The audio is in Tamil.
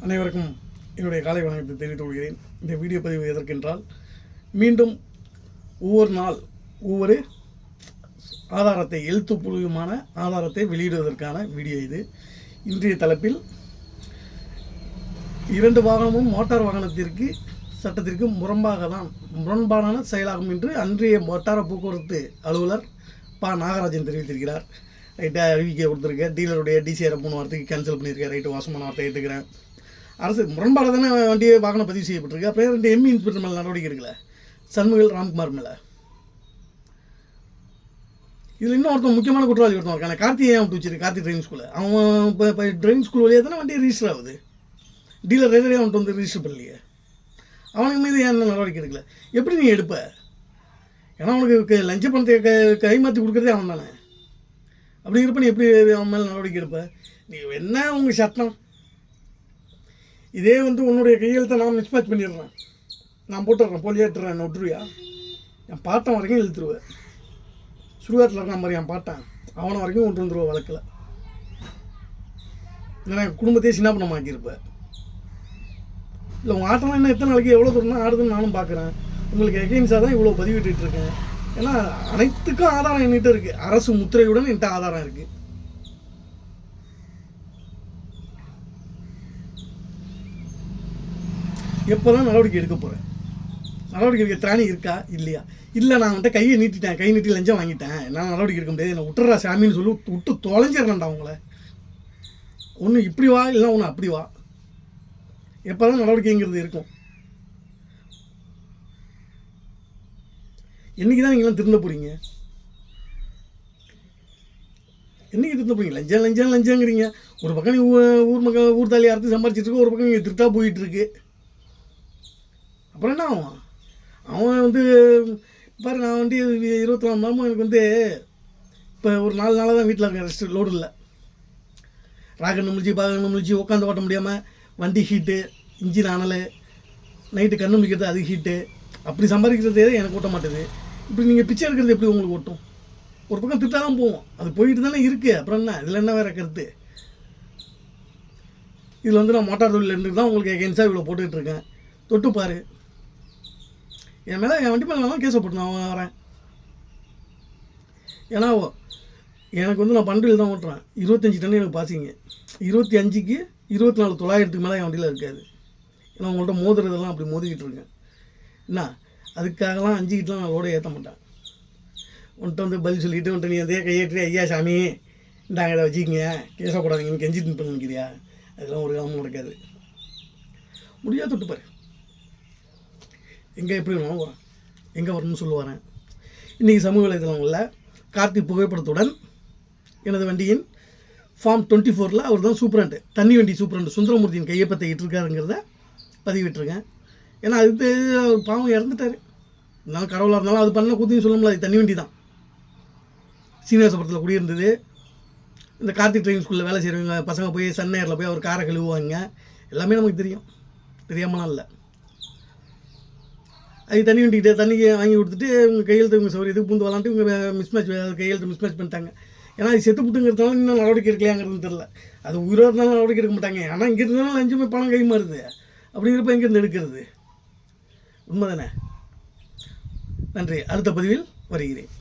அனைவருக்கும் என்னுடைய காலை வணக்கத்தை தெரிவித்துக் கொள்கிறேன். இந்த வீடியோ பதிவு எதற்கென்றால், மீண்டும் ஒவ்வொரு நாள் ஒவ்வொரு ஆதாரத்தை, எழுத்துப்பூர்வமான ஆதாரத்தை வெளியிடுவதற்கான வீடியோ இது. இன்றைய தலைப்பில் 2 வாகனமும் மோட்டார் வாகனத்திற்கு சட்டத்திற்கு முரண்பாடான செயலாகும் என்று அன்றைய வட்டார போக்குவரத்து அலுவலர் நாகராஜன் தெரிவித்திருக்கிறார். ரைட்டாக அறிவிக்கை கொடுத்துருக்கேன். டீலருடைய டிசிஆரை 3 வாரத்துக்கு கேன்சல் பண்ணியிருக்கேன். ரைட்டு, வாசமான வார்த்தை ஏற்றுக்கிறேன். அரசு முரண்பாடாக தானே வண்டியை வாகனம் பதிவு செய்யப்பட்டிருக்கு. அப்புறம் 2 எம்இ இன்ஸ்பெக்டர் மேலே நடவடிக்கை எடுக்கல, சண்முகல் ராம்குமார் மேலே. இதில் இன்னும் ஒருத்தன் முக்கியமான குற்றவாளி ஒருத்தன் இருக்கான, கார்த்திகை விட்டு வச்சிருக்கு. கார்த்திக் டிரைவிங் ஸ்கூலில் அவன் இப்போ டிரைவிங் ஸ்கூல் வழியாக தானே வண்டியை ரிஜிஸ்டர் ஆகுது. டீலர் ரெகுலராக அவன்ட்டு வந்து ரிஜிஸ்டர் பண்ணலையே. அவனுக்கு மீது ஏன் நடவடிக்கை எடுக்கல? எப்படி நீ எடுப்ப? ஏன்னா அவனுக்கு லஞ்ச பணத்தை கைமாற்றி கொடுக்குறதே அவன் தானே. அப்படி இருப்ப நீ எப்படி அவன் மேலே நடவடிக்கை எடுப்ப? நீ என்ன உங்கள் சட்டம்? இதே வந்து உன்னுடைய கையெழுத்தை நான் மிஸ்மேட்ச் பண்ணிடுறேன், நான் போட்டுடுறேன், போலியாட்டுறேன், என்ன விட்டுருவியா? என் பாட்டன் வரைக்கும் இழுத்துருவேன். சுடுகாட்டில் இருக்கான் மாதிரி என் பாட்டன், அவனை வரைக்கும் கொண்டு வந்துடுவேன் வழக்கில். ஏன்னா என் குடும்பத்தையே சின்ன பண்ண மாக்கியிருப்பேன். இல்லை உங்கள் ஆட்டம் என்ன எத்தனை நாளைக்கு எவ்வளோ தூரம் தான் ஆடுதுன்னு நானும் பார்க்குறேன். உங்களுக்கு எகெயின்ஸாக தான் இவ்வளோ பதிவிட்டு இருக்கேன். ஏன்னா அனைத்துக்கும் ஆதாரம் என்கிட்ட இருக்குது. அரசு முத்திரையுடன் என்கிட்ட ஆதாரம் இருக்குது. எப்போ தான் நடவடிக்கை எடுக்க போகிறேன்? நடவடிக்கை எடுக்க திராணி இருக்கா இல்லையா? இல்லை, நான் வந்துட்டு கையை நீட்டிட்டேன், கை நீட்டி லஞ்சம் வாங்கிட்டேன், நான் நடவடிக்கை எடுக்க முடியாது, என்னை விட்டுறா சாமின்னு சொல்லி விட்டு தொலைஞ்சிடறேன்டா உங்களை. ஒன்று இப்படி வா, இல்லைன்னா ஒன்று அப்படி வா. எப்போ தான் நடவடிக்கைங்கிறது இருக்கும்? என்றைக்கு தான் நீங்களாம் திருந்த போகிறீங்க? என்றைக்கு திருந்த போகிறீங்க? லஞ்சங்கிறீங்க. ஒரு பக்கம் நீ ஊர் தாலி அறுத்து சம்பாரிச்சிட்டு இருக்கு, ஒரு பக்கம் நீங்கள் திருட்டா போயிட்டுருக்கு. அப்புறம் என்ன ஆகும்? அவன் வந்து பாரு, நான் வந்து 24 மணி நேரமும் எனக்கு வந்து இப்போ ஒரு 4 நாளாக தான் வீட்டில் இருக்கேன், ரெஸ்ட் லோடு இல்லை. ராகன்னு முடிச்சு உட்காந்து ஓட்ட முடியாமல் வண்டி ஹீட்டு, இன்ஜின் அனல், நைட்டு கண்ணு முடிக்கிறது அது ஹீட்டு. அப்படி சம்பாதிக்கிறதே எனக்கு ஓட்ட மாட்டேது. இப்படி நீங்கள் பிச்சை எடுக்கிறது எப்படி உங்களுக்கு ஓட்டும்? ஒரு பக்கம் திட்டாக தான் போவோம், அது போயிட்டு தானே இருக்குது. அப்புறம் என்ன, இதில் என்ன வேறு கருத்து? இதில் வந்து நான் மோட்டார் தொழில் இருந்துட்டு தான் உங்களுக்கு எகெயின்ஸாக இவ்வளோ போட்டுக்கிட்டுருக்கேன். தொட்டு பாரு, என் மேலே என் வண்டி மேலே வேணாலும் கேஸை போட்டு நான் வரேன். ஏன்னா எனக்கு வந்து நான் பண்டில் தான் ஓட்டுறேன். 25 டன் எனக்கு பாசிங்க. 25க்கு 24 900க்கு மேலே என் வண்டியில் இருக்காது. ஏன்னா உங்கள்கிட்ட மோதுறதெல்லாம் அப்படி மோதிக்கிட்டு இருக்கேன். என்ன அதுக்காகலாம் 5 கிட்டலாம் நான் லோட ஏற்ற மாட்டேன். உன்ட்ட வந்து பதில் சொல்லிவிட்டு உன்ட்ட நீ அதே கையேற்றி, ஐயா சாமி இந்தாங்க இதை வச்சுக்கிங்க, கேஸை போடாதீங்கன்னு கெஞ்சிட்டு பண்ணிக்கிறியா? அதெல்லாம் ஒரு காலமும் நடக்காது. முடியாது. தொட்டுப்பார், எங்கே எப்படி வேணாலும் வரேன், எங்கே வரணும்னு சொல்ல வரேன். இன்றைக்கி சமூக வலைதளங்களில் கார்த்திக் புகைப்படத்துடன் எனது வண்டியின் ஃபார்ம் 24 அவர் தான் சூப்பரண்ட், தண்ணி வண்டி சூப்பரண்ட் சுந்தரமூர்த்தியின் கையொப்பத்தை இட்டிருக்காருங்கிறத பதிவிட்டுருக்கேன். ஏன்னா அதுக்கு பாவம் இறந்துட்டார். இருந்தாலும் கடவுளாக இருந்தாலும் அது பண்ண கூத்தின்னு சொல்ல முடியாது. தண்ணி வண்டி தான் சீனிவாசபுரத்தில் குடியிருந்தது. இந்த கார்த்திக் டிரைவிங் ஸ்கூலில் வேலை செய்கிறவங்க பசங்க போய் சன்னேரில் போய் அவர் காரை கழுவுவாங்க. எல்லாமே நமக்கு தெரியும், தெரியாமலாம் இல்லை. அது தண்ணி வண்டிக்கிட்டே தண்ணிக்கு வாங்கி கொடுத்துட்டு இவங்க கையெழுத்து இவங்க சௌரியத்துக்கு பூந்து விளாண்டு இவங்க கையெழுத்து மிஸ்மேட்ச் பண்ணிட்டாங்க. ஏன்னா அது செத்து புட்டுங்கிறதுனால இன்னும் நடவடிக்கை எடுக்கலையாங்கிறது தெரில. அது உயிரோடு இருந்தாலும் நடவடிக்கை எடுக்க மாட்டாங்க. ஆனால் இங்கே இருந்தாலும் லஞ்சமே பணம் கை மாறுது. அப்படிங்கிறப்ப எங்கேருந்து எடுக்கிறது? உண்மை தானே? நன்றி. அடுத்த பதிவில் வருகிறேன்.